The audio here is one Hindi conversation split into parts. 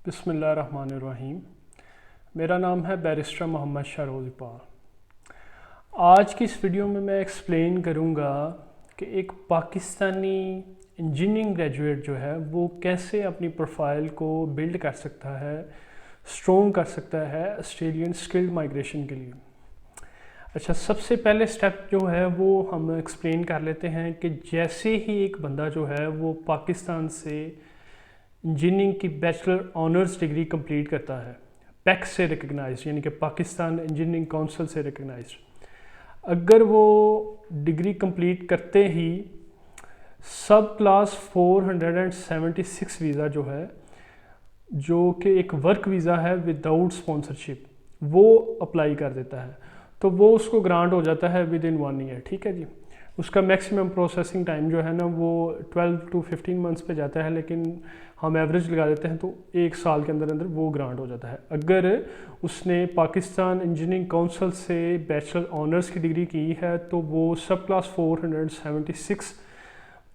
बिस्मिल्लाहिर्रहमानिर्रहीम। मेरा नाम है बैरिस्टर मोहम्मद शहरोज़ इकबाल। आज की इस वीडियो में मैं एक्सप्लेन करूँगा कि एक पाकिस्तानी इंजीनियरिंग ग्रेजुएट जो है वो कैसे अपनी प्रोफाइल को बिल्ड कर सकता है, स्ट्रॉन्ग कर सकता है ऑस्ट्रेलियन स्किल्ड माइग्रेशन के लिए। अच्छा, सबसे पहले स्टेप जो है वो हम एक्सप्लेन कर लेते हैं कि जैसे ही एक बंदा जो है वो पाकिस्तान से इंजीनियरिंग की बैचलर ऑनर्स डिग्री कंप्लीट करता है, पैक से रिकग्नाइज यानी कि पाकिस्तान इंजीनियरिंग काउंसिल से रिकग्नाइज, अगर वो डिग्री कंप्लीट करते ही सब क्लास 476 वीज़ा जो है, जो कि एक वर्क वीज़ा है विदाउट स्पॉन्सरशिप, वो अप्लाई कर देता है तो वो उसको ग्रांट हो जाता है विद इन 1 ईयर। ठीक है जी। उसका मैक्सिमम प्रोसेसिंग टाइम जो है ना वो 12 to 15 मंथ्स पे जाता है, लेकिन हम एवरेज लगा देते हैं तो 1 साल के अंदर अंदर वो ग्रांट हो जाता है। अगर उसने पाकिस्तान इंजीनियरिंग काउंसिल से बैचलर ऑनर्स की डिग्री की है तो वो सब क्लास 476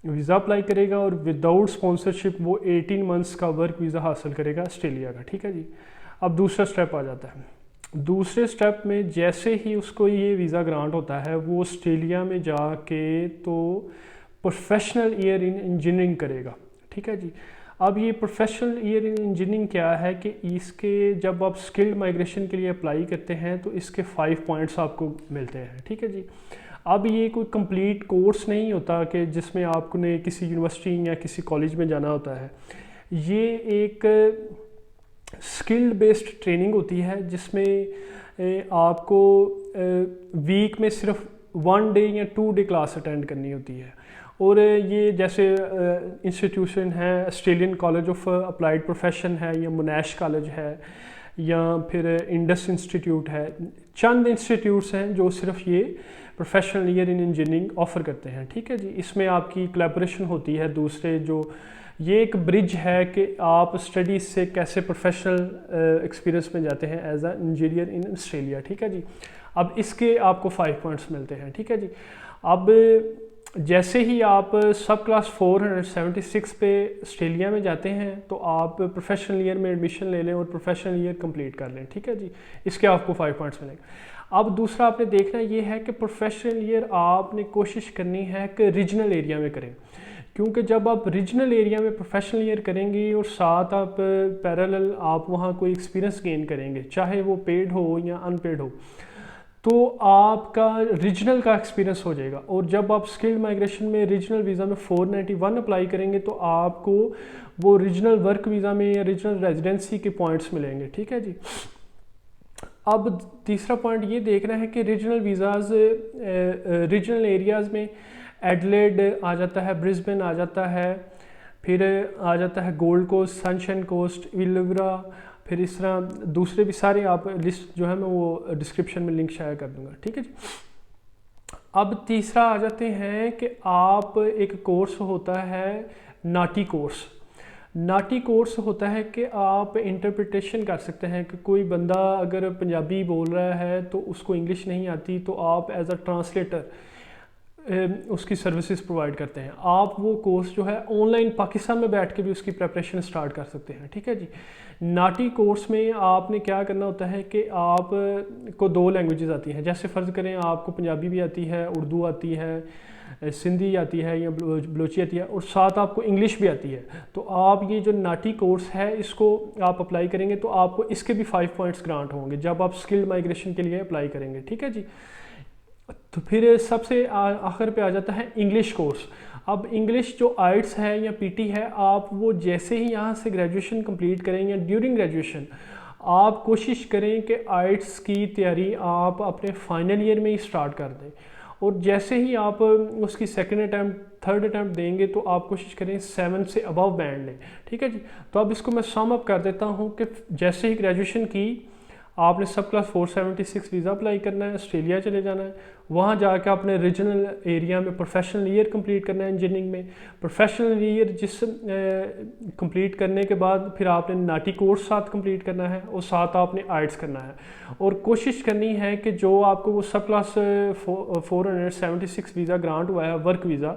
वीज़ा अप्लाई करेगा और विदाउट स्पॉन्सरशिप वो 18 मंथ्स का वर्क वीज़ा हासिल करेगा ऑस्ट्रेलिया का। ठीक है जी। अब दूसरा स्टेप आ जाता है। दूसरे स्टेप में जैसे ही उसको ये वीज़ा ग्रांट होता है वो ऑस्ट्रेलिया में जाके तो प्रोफेशनल ईयर इन इंजीनियरिंग करेगा। ठीक है जी। अब ये प्रोफेशनल ईयर इन इंजीनियरिंग क्या है कि इसके जब आप स्किल्ड माइग्रेशन के लिए अप्लाई करते हैं तो इसके 5 पॉइंट्स आपको मिलते हैं। ठीक है जी। अब ये कोई कंप्लीट कोर्स नहीं होता कि जिसमें आपने किसी यूनिवर्सिटी या किसी कॉलेज में जाना होता है। ये एक स्किल्ड बेस्ड ट्रेनिंग होती है जिसमें आपको वीक में सिर्फ 1 डे या 2 डे क्लास अटेंड करनी होती है। और ये जैसे इंस्टीट्यूशन है Australian college of applied profession है या मोनाश कॉलेज है या फिर इंडस इंस्टीट्यूट है, चंद इंस्टीट्यूट्स हैं जो सिर्फ ये professional year in engineering offer करते हैं। ठीक है जी। इसमें आपकी कोलैबोरेशन होती है दूसरे, जो ये एक ब्रिज है कि आप स्टडीज़ से कैसे प्रोफेशनल एक्सपीरियंस में जाते हैं as a engineer in Australia. ठीक है जी। अब इसके आपको 5 पॉइंट्स मिलते हैं। ठीक है जी। अब जैसे ही आप सब क्लास 476 पे ऑस्ट्रेलिया में जाते हैं तो आप प्रोफेशनल ईयर में एडमिशन ले लें और प्रोफेशनल ईयर कंप्लीट कर लें। ठीक है जी। इसके आपको 5 पॉइंट्स मिलेंगे। अब दूसरा आपने देखना ये है कि प्रोफेशनल ईयर आपने कोशिश करनी है कि रीजनल एरिया में करें, क्योंकि जब आप रीजनल एरिया में प्रोफेशनल ईयर करेंगे और साथ आप पैरेलल आप वहाँ कोई एक्सपीरियंस गेन करेंगे, चाहे वो पेड हो या अनपेड हो, तो आपका रीजनल का एक्सपीरियंस हो जाएगा। और जब आप स्किल्ड माइग्रेशन में रीजनल वीज़ा में 491 अप्लाई करेंगे तो आपको वो रीजनल वर्क वीज़ा में या रीजनल रेजिडेंसी के पॉइंट्स मिलेंगे। ठीक है जी। अब तीसरा पॉइंट ये देखना है कि रीजनल वीज़ाज़ रीजनल एरियाज़ में एडलेड आ जाता है, ब्रिस्बेन आ जाता है, फिर आ जाता है गोल्ड कोस्ट, सनशाइन कोस्ट, इलवरा, फिर इस तरह दूसरे भी सारे आप लिस्ट जो है मैं वो डिस्क्रिप्शन में लिंक शेयर कर दूंगा। ठीक है जी। अब तीसरा आ जाते हैं कि आप एक कोर्स होता है नाटी कोर्स। नाटी कोर्स होता है कि आप इंटरप्रिटेशन कर सकते हैं कि कोई बंदा अगर पंजाबी बोल रहा है तो उसको इंग्लिश नहीं आती, तो आप एज अ ट्रांसलेटर उसकी सर्विसेज प्रोवाइड करते हैं। आप वो कोर्स जो है ऑनलाइन पाकिस्तान में बैठ के भी उसकी प्रिपरेशन स्टार्ट कर सकते हैं। ठीक है जी। नाटी कोर्स में आपने क्या करना होता है कि आप को 2 लैंग्वेजेस आती हैं। जैसे फ़र्ज़ करें आपको पंजाबी भी आती है, उर्दू आती है, सिंधी आती है या बलोची आती है और साथ आपको इंग्लिश भी आती है, तो आप ये जो नाटी कोर्स है इसको आप अप्लाई करेंगे तो आपको इसके भी 5 पॉइंट्स ग्रांट होंगे जब आप स्किल्ड माइग्रेशन के लिए अप्लाई करेंगे। ठीक है जी। तो फिर सबसे आखिर पे आ जाता है इंग्लिश कोर्स। अब इंग्लिश जो आइट्स है या पीटी है, आप वो जैसे ही यहाँ से ग्रेजुएशन कंप्लीट करें या ड्यूरिंग ग्रेजुएशन आप कोशिश करें कि आइट्स की तैयारी आप अपने फाइनल ईयर में ही स्टार्ट कर दें, और जैसे ही आप उसकी सेकंड अटैम्प्ट थर्ड अटैम्प्ट देंगे तो आप कोशिश करें 7 से अबव बैंड लें। ठीक है जी। तो अब इसको मैं सम अप कर देता हूँ कि जैसे ही ग्रेजुएशन की आपने सब क्लास 476 वीज़ा अप्लाई करना है, ऑस्ट्रेलिया चले जाना है, वहाँ जाकर अपने रीजनल एरिया में प्रोफेशनल ईयर कंप्लीट करना है इंजीनियरिंग में। प्रोफेशनल ईयर जिस कंप्लीट करने के बाद फिर आपने नाटी कोर्स साथ कंप्लीट करना है और साथ आपने आइट्स करना है, और कोशिश करनी है कि जो आपको वो सब क्लास 476 वीज़ा ग्रांट हुआ है वर्क वीज़ा,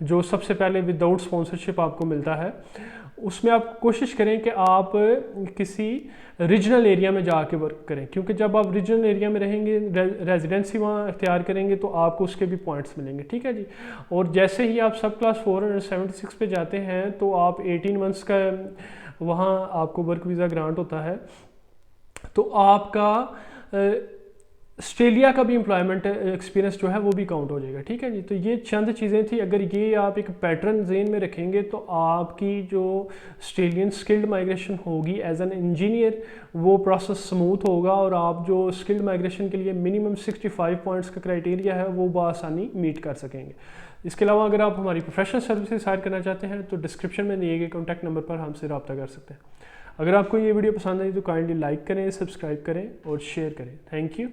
जो सबसे पहले विदाउट स्पॉन्सरशिप आपको मिलता है, उसमें आप कोशिश करें कि आप किसी रीजनल एरिया में जाके वर्क करें, क्योंकि जब आप रीजनल एरिया में रहेंगे, रेजिडेंसी वहाँ अख्तियार करेंगे, तो आपको उसके भी पॉइंट्स मिलेंगे, ठीक है जी। और जैसे ही आप सब क्लास 476 पे जाते हैं तो आप 18 मंथ्स का वहाँ आपको वर्क वीज़ा ग्रांट होता है, तो आपका ऑस्ट्रेलिया का भी एम्प्लॉयमेंट एक्सपीरियंस जो है वो भी काउंट हो जाएगा, ठीक है जी। तो ये चंद चीज़ें थी, अगर ये आप एक पैटर्न जेन में रखेंगे तो आपकी जो ऑस्ट्रेलियन स्किल्ड माइग्रेशन होगी एज एन इंजीनियर, वो प्रोसेस स्मूथ होगा और आप जो स्किल्ड माइग्रेशन के लिए मिनिमम 65 पॉइंट्स का क्राइटेरिया है वो बआसानी मीट कर सकेंगे। इसके अलावा अगर आप हमारी प्रोफेशनल सर्विसेज हायर करना चाहते हैं तो डिस्क्रिप्शन में दिए गए कॉन्टैक्ट नंबर पर हमसे रब्ता कर सकते हैं। अगर आपको ये वीडियो पसंद आई तो काइंडली लाइक करें, सब्सक्राइब करें और शेयर करें। Thank you.